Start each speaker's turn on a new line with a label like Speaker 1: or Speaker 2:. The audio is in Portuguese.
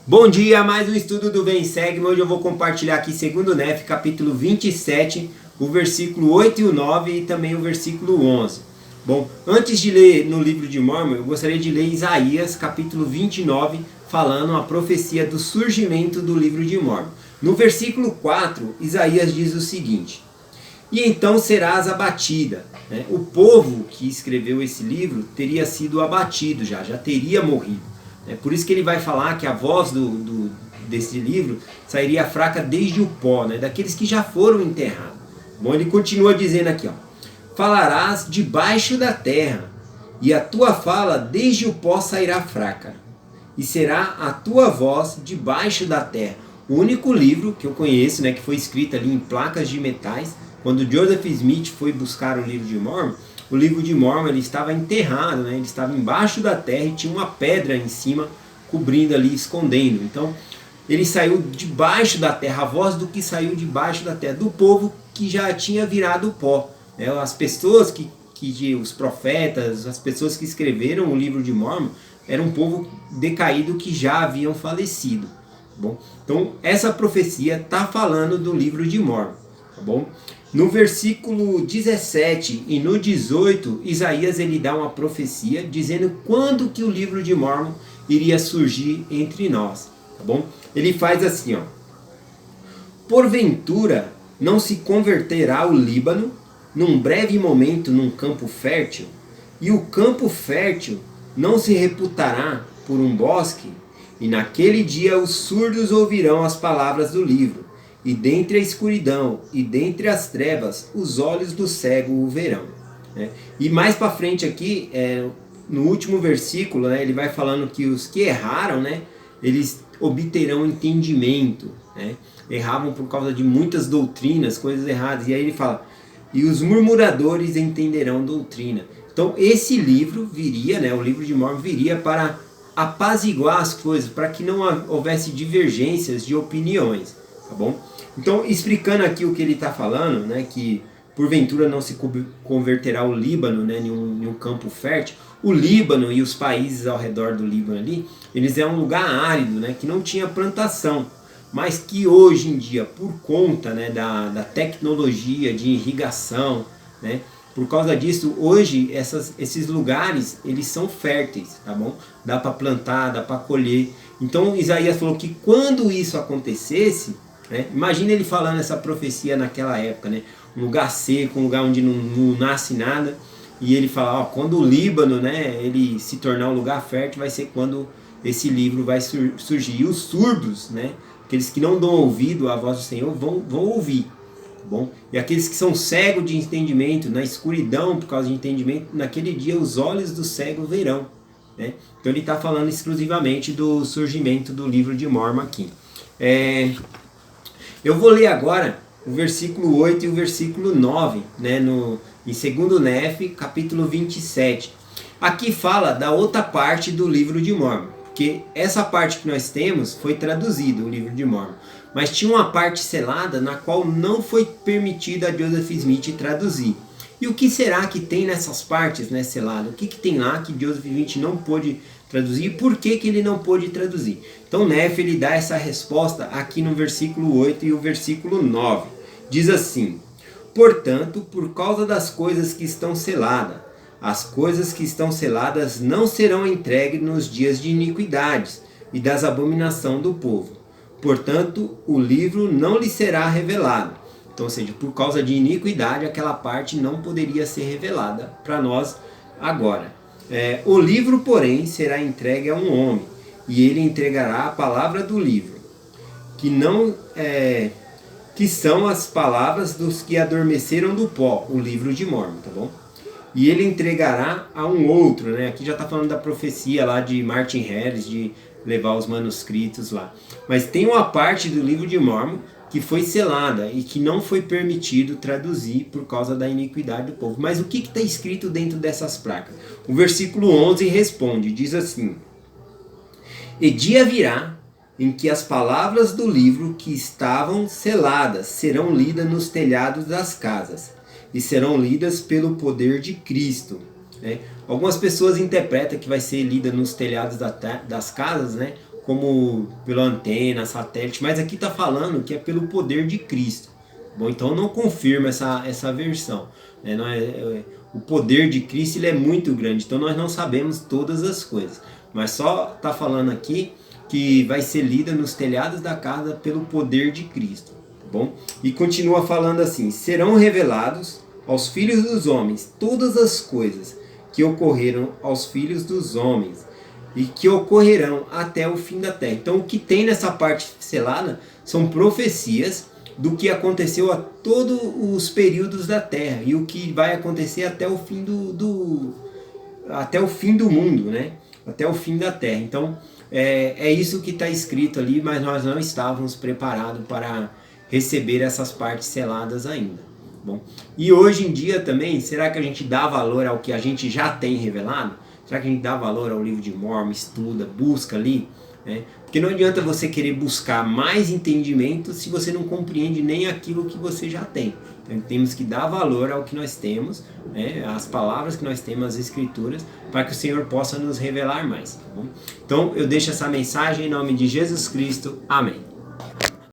Speaker 1: Bom dia, mais um estudo do Vem Segue. Hoje eu vou compartilhar aqui 2º Nef, capítulo 27, o versículo 8 e o 9 e também o versículo 11. Bom, antes de ler no livro de Mórmon, eu gostaria de ler Isaías, capítulo 29, falando a profecia do surgimento do livro de Mórmon. No versículo 4, Isaías diz o seguinte: "E então serás abatida." O povo que escreveu esse livro teria sido abatido já teria morrido. É por isso que ele vai falar que a voz desse livro sairia fraca desde o pó, daqueles que já foram enterrados. Bom, ele continua dizendo aqui, falarás debaixo da terra, e a tua fala desde o pó sairá fraca, e será a tua voz debaixo da terra. O único livro que eu conheço, que foi escrito ali em placas de metais, quando Joseph Smith foi buscar o livro de Mórmon, o livro de Mórmon ele estava enterrado, ele estava embaixo da terra e tinha uma pedra em cima cobrindo ali, escondendo. Então ele saiu debaixo da terra, a voz do que saiu debaixo da terra, do povo que já tinha virado pó. As pessoas os profetas, as pessoas que escreveram o livro de Mórmon, era um povo decaído que já haviam falecido. Bom, então essa profecia está falando do livro de Mórmon. Tá bom? No versículo 17 e no 18, Isaías ele dá uma profecia dizendo quando que o livro de Mórmon iria surgir entre nós. Tá bom? Ele faz assim, porventura não se converterá o Líbano num breve momento num campo fértil, e o campo fértil não se reputará por um bosque, e naquele dia os surdos ouvirão as palavras do livro, e dentre a escuridão e dentre as trevas os olhos do cego o verão. E mais para frente aqui, no último versículo, ele vai falando que os que erraram, eles obterão entendimento. Erravam por causa de muitas doutrinas, coisas erradas. E aí ele fala, e os murmuradores entenderão doutrina. Então esse livro viria, o livro de Mórmon viria para apaziguar as coisas, para que não houvesse divergências de opiniões. Tá bom? Então, explicando aqui o que ele está falando, que porventura não se converterá o Líbano em um campo fértil. O Líbano e os países ao redor do Líbano ali, eles é um lugar árido, que não tinha plantação, mas que hoje em dia, por conta da tecnologia de irrigação, por causa disso, hoje esses lugares eles são férteis, tá bom? Dá para plantar, dá para colher. Então Isaías falou que quando isso acontecesse, imagina ele falando essa profecia naquela época, um lugar seco, um lugar onde não nasce nada, e ele fala, quando o Líbano ele se tornar um lugar fértil, vai ser quando esse livro vai surgir. E os surdos, aqueles que não dão ouvido à voz do Senhor, vão ouvir. Tá bom? E aqueles que são cegos de entendimento, na escuridão por causa de entendimento, naquele dia os olhos do cego verão. Então ele está falando exclusivamente do surgimento do livro de Mórmon aqui. Eu vou ler agora o versículo 8 e o versículo 9, em 2º Nef, capítulo 27. Aqui fala da outra parte do livro de Mórmon, porque essa parte que nós temos foi traduzido, o livro de Mórmon. Mas tinha uma parte selada na qual não foi permitido a Joseph Smith traduzir. E o que será que tem nessas partes seladas? O que tem lá que Joseph Smith não pôde traduzir e por que ele não pôde traduzir? Então Nef ele dá essa resposta aqui no versículo 8 e o versículo 9. Diz assim: portanto, por causa das coisas que estão seladas, as coisas que estão seladas não serão entregues nos dias de iniquidades e das abominação do povo. Portanto, o livro não lhe será revelado. Então, ou seja, por causa de iniquidade, aquela parte não poderia ser revelada para nós agora. O livro, porém, será entregue a um homem, e ele entregará a palavra do livro, que são as palavras dos que adormeceram do pó, o livro de Mórmon, tá bom? E ele entregará a um outro, aqui já está falando da profecia lá de Martin Harris, de levar os manuscritos lá. Mas tem uma parte do livro de Mórmon que foi selada e que não foi permitido traduzir por causa da iniquidade do povo. Mas o que está escrito dentro dessas placas? O versículo 11 responde, diz assim: e dia virá em que as palavras do livro que estavam seladas serão lidas nos telhados das casas, e serão lidas pelo poder de Cristo. Algumas pessoas interpretam que vai ser lida nos telhados das casas, como pela antena, satélite, mas aqui está falando que é pelo poder de Cristo. Bom, então não confirma essa versão. Né? O poder de Cristo ele é muito grande, então nós não sabemos todas as coisas. Mas só está falando aqui que vai ser lida nos telhados da casa pelo poder de Cristo. Tá bom? E continua falando assim: serão revelados aos filhos dos homens todas as coisas que ocorreram aos filhos dos homens e que ocorrerão até o fim da terra. Então o que tem nessa parte selada são profecias do que aconteceu a todos os períodos da terra e o que vai acontecer até o fim até o fim do mundo, né? Até o fim da terra. Então é isso que está escrito ali, mas nós não estávamos preparados para receber essas partes seladas ainda. Bom, e hoje em dia também, será que a gente dá valor ao que a gente já tem revelado? Será que a gente dá valor ao livro de Mórmon, estuda, busca ali? Né? Porque não adianta você querer buscar mais entendimento se você não compreende nem aquilo que você já tem. Então temos que dar valor ao que nós temos, né? As palavras que nós temos, as escrituras, para que o Senhor possa nos revelar mais. Tá bom? Então eu deixo essa mensagem em nome de Jesus Cristo. Amém.